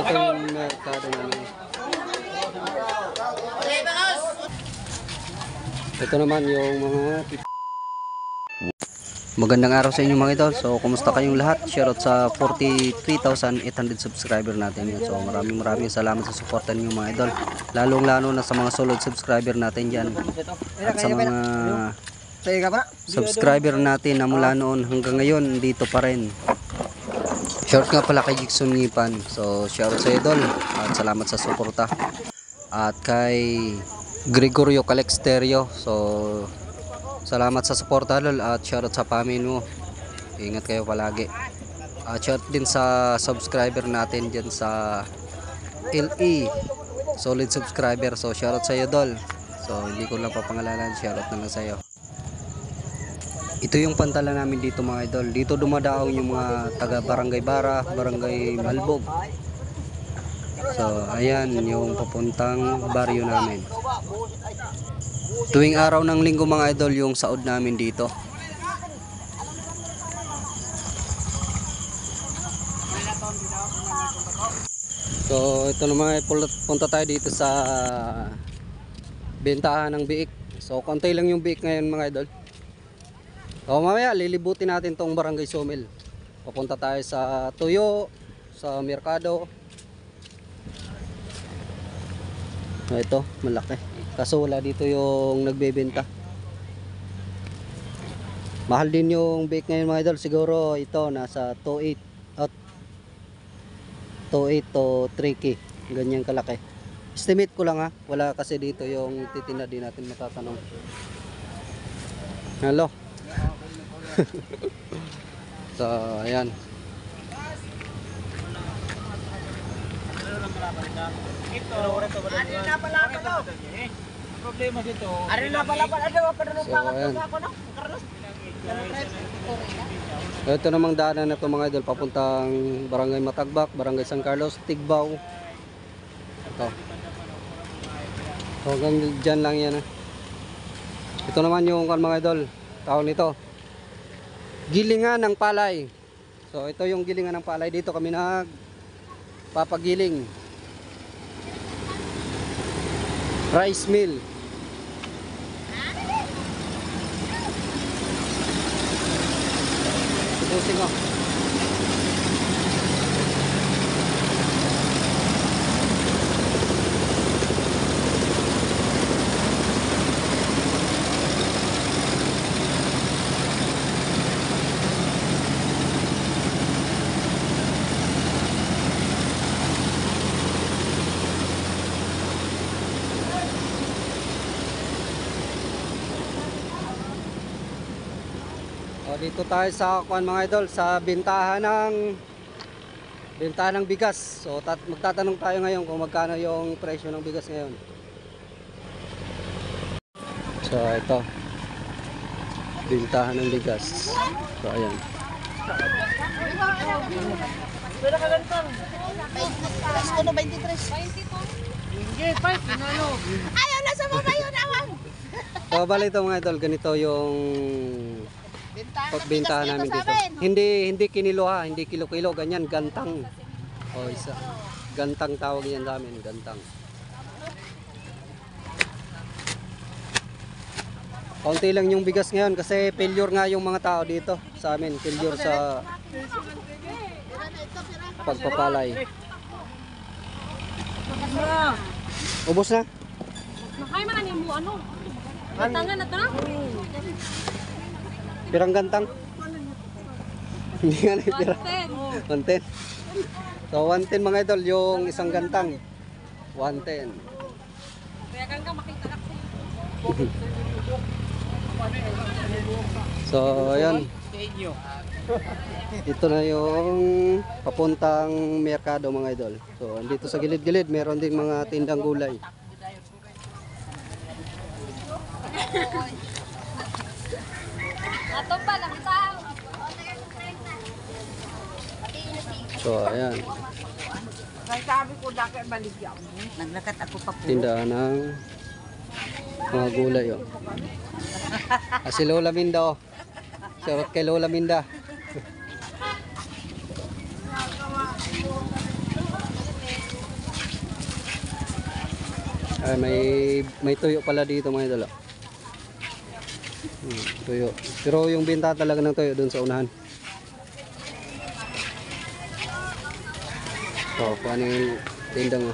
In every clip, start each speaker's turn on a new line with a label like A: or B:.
A: ito yung merkado namin. Ito naman yung mga magandang araw sa inyo mga idol. So kumusta kayong lahat? Shoutout sa 43,800 subscriber natin yan. So maraming salamat sa suporta niyo mga idol. Lalo na sa mga solid subscriber natin dyan. At sa mga subscriber natin na mula noon hanggang ngayon dito pa rin. Shoutout nga pala kay Jigson Ngipan. So shoutout sa idol at salamat sa suporta. At kay Gregorio Calexterio. So salamat sa suporta lol at shoutout sa family mo. Ingat kayo palagi. At shoutout din sa subscriber natin dyan sa LE. Solid subscriber. So shoutout sa iyo dol. So hindi ko lang papangalanan. Shoutout na lang sa iyo. Ito yung pantala namin dito mga idol. Dito dumadaong yung mga taga Barangay Bara, Barangay Malbog. So ayan yung papuntang baryo namin. Tuwing araw ng linggo mga idol yung saod namin dito. So ito naman punta tayo dito sa bentahan ng biik. So konti lang yung biik ngayon mga idol. So mamaya lilibutin natin tong Barangay Sumil. Papunta tayo sa Tuyo, sa Merkado. Ito malaki. Kaso wala dito yung nagbebenta. Mahal din yung bake ngayon mga idol. Siguro ito nasa 2.8 at 2.8 to 3K. Ganyan kalaki. Estimate ko lang ha. Wala kasi dito yung titinda, din natin matatanong. Hello. So ayan.
B: Problema dito.
A: So ayan. Ito namang daanan na ito mga idol papuntang Barangay Matagbak, Barangay San Carlos, Tigbaw. Ito. So hanggang dyan lang yan. Ito naman yung mga idol, tawag nito gilingan ng palay. So ito yung gilingan ng palay. Dito kami nagpapagiling. Rice mill. Pusing oh. Dito tayo sa mga idol sa bentahan ng bigas. So magtatanong tayo ngayon kung magkano yung presyo ng bigas ngayon. So ito bentahan ng bigas. So ayan.
B: Pwede ka gantang.
C: 23. Ayaw na sa mabayo naman.
A: So bali ito mga idol, ganito yung pagbentahan namin dito. Hindi kiniloha, hindi kilo-kilo, ganyan, gantang. O isa. Gantang tawag yan sa amin, gantang. Kaunti lang yung bigas ngayon kasi failure nga yung mga tao dito sa amin, failure sa pagpapalay. Ubos na?
C: Nakay man ani mo ano? Gantangan na to na?
A: Pirang gantang? Hindi nga na pirang. 110. So 110 mga idol yung isang gantang. 110.
C: Kaya ka makita ako.
A: So ayan. Ito na yung papuntang merkado mga idol. So andito sa gilid-gilid meron din mga tindang gulay. So ayan.
C: Sabi ko dake baligyan. Naglakat ako pa po.
A: Tindahan ng mga gulay oh. Si Lola Minda oh. Shoutout kay Lola Minda. Ay, may tuyo pala dito mga idol. Tuyo. Pero yung benta talaga ng tuyo doon sa unahan. So, kung ano yung tindang.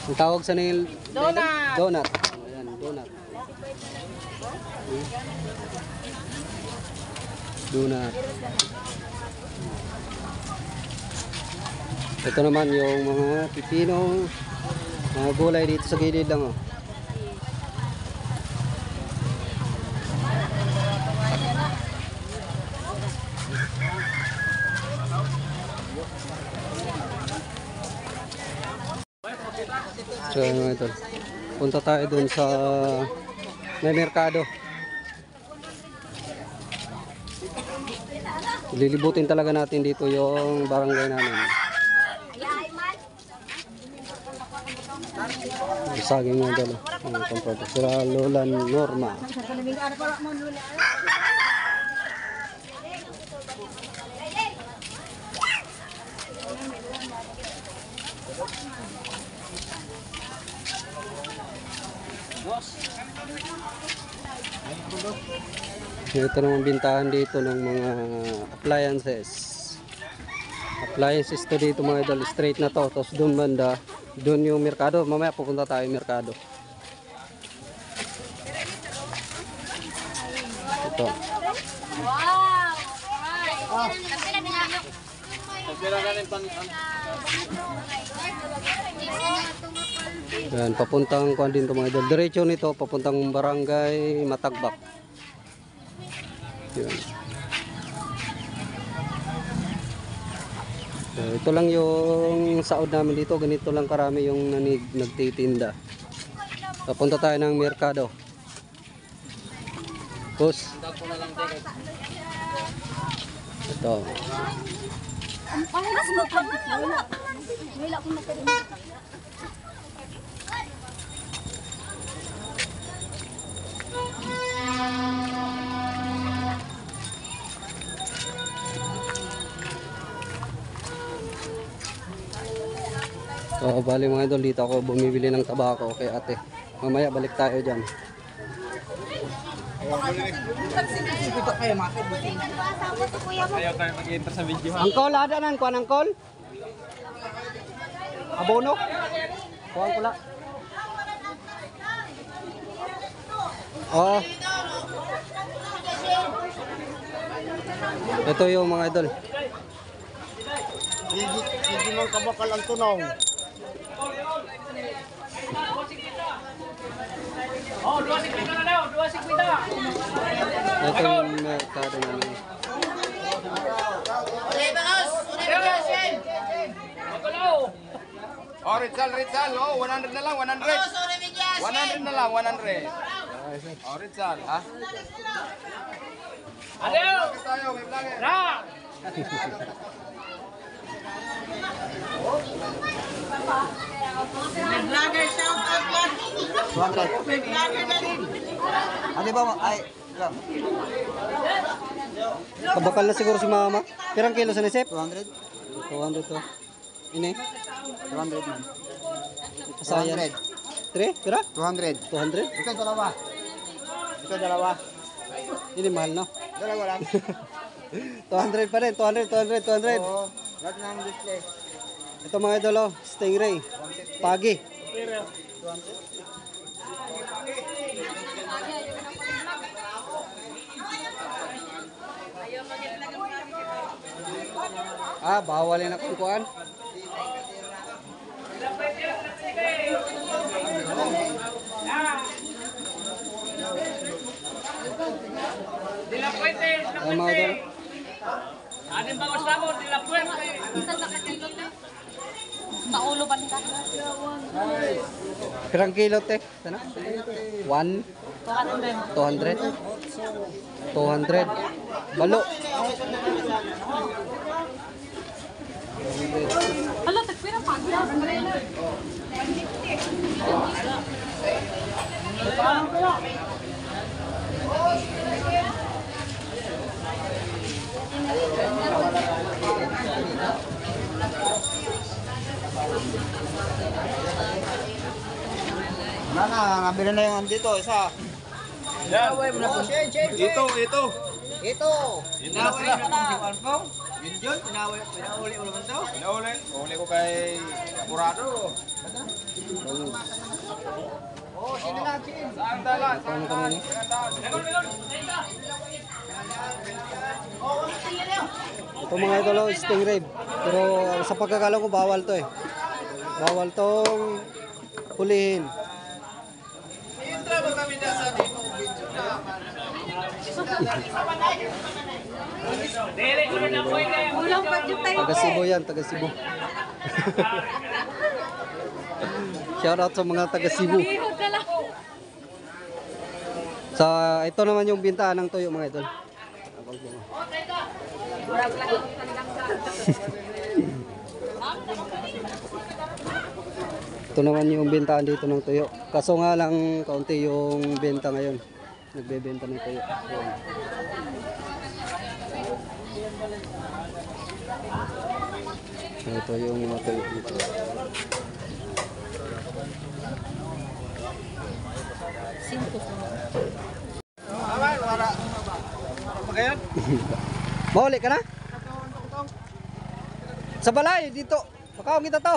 A: Ang tawag sa nil
C: Donut.
A: Donut. Ayan, donut. Donut. Ito naman yung mga pipino, mga gulay dito sa gilid lang oh. So ano ito, punta tayo dun sa may merkado. Lilibutin talaga natin dito yung barangay namin. Saging nga dala. Ang komproto. Sila Lola Norma. Ito naman bintahan dito ng mga appliances. Appliances to dito mga idol. Straight na to. Tapos doon banda. Doon yung merkado. Mamaya pupunta tayo yung merkado. Ito.
B: Wow!
A: Yan, papuntang kuan din to mga idol. Diretso nito papuntang barangay Matagbak. Yan. So, ito lang yung saod namin dito. Ganito lang karami yung nagtitinda. Papunta tayo ng merkado. Pus. Ito. So, bali mga idol, dito ako bumibili ng tabako kay ate. Mamaya balik tayo dyan.
D: Ayaw tayo mag-enter sa video.
A: Angkol, ada nang kuan angkol? Abono? Kuan pula. Oh. Ito yung mga idol.
D: Hindi man kabakal ang tunaw. Oh, 2.50 na daw, 2.50.
A: Ito yung merkado namin.
E: Oh, Rizal, oh, 100 na lang, 100. 100 na lang, 100. Oh, Rizal, ha?
D: Adiyo!
E: Tayo, may vlogger.
D: Na!
C: Vlogger shout out lang. May vlogger na rin.
E: Ano ba mo? Ay,
A: Kabakal na siguro si mama. Pirang kilo sa nisip?
E: 200?
A: 200 to. Ini?
E: 200 man.
A: Kasayan. 3? Pira?
E: 200.
A: 200?
E: Ito dalawa. Ito dalawa.
A: Ini mahal no?
E: Dalawa lang.
A: 200 pa rin. 200.
E: Oo, lahat ng display.
A: Ito mga idol oh. Stingray. Pagi. Bawalin akong kuan.
D: Dila Puente,
A: Ay mga idol.
D: Anin bawas na mo, Dila Puente.
B: Paulo pa nila.
A: Pirang kilo te? Sana? 1? 200? 200. Balo.
B: Hala, tagpira pa.
E: Wala na, nabili na yung andito, isa. Yan. Ito.
C: Inaway mo na si Alpong. Yun, pinauli mo naman to.
E: Uli ko kay Apurado.
C: Oh, sino lang, Chin?
E: Saan dalan?
A: Paano kanina? Ito mga idol, oh, stingray. Pero sa pagkakalam ko, bawal to eh. Bawal tong hulihin.
D: Dili ko na pwede.
B: Ulang budget tayo.
A: Taga Cebu yan, taga Cebu. Shout out sa mga taga Cebu.
B: Bihod ka lang.
A: Sa ito naman yung bintahan ng tuyo mga idol. Ito naman yung bintahan dito ng tuyo. Kaso nga lang kaunti yung benta ngayon. Nagbebenta ng tuyo. Ayan. Ito yung mga tuyo dito. Mahuli ka na? Sa balay, dito. Pakaw kita to.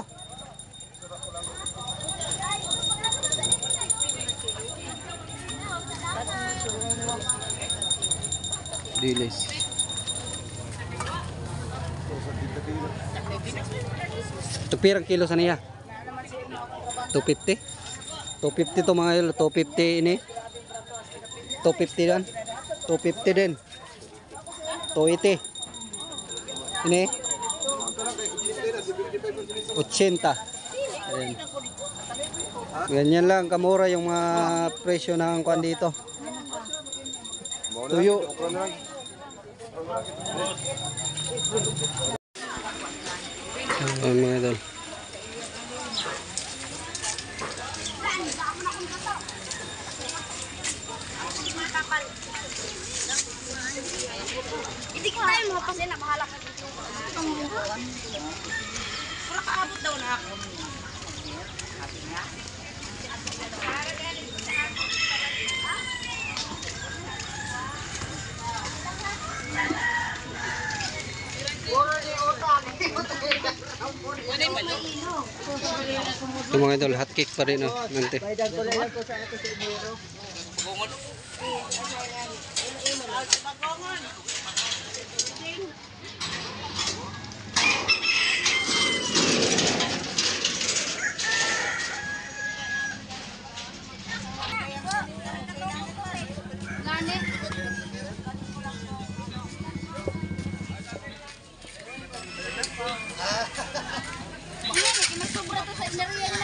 A: Dilis. Ito pirang kilo sa niya? 250? 250 to mga ilo. 250 ini. 250 dan. 250 din. 280. Ini. 80. Ayan. Ganyan lang kamura yung mga presyo ng kuan dito. Tuyo. Ayan mga idol.
F: Hindi ko tayo mo kasi na bahala ka dito. Pura kaabot daw na ako.
A: Ito mga idol, hot cake pa rin oh, nante.
F: Iya, masubra to sa inerian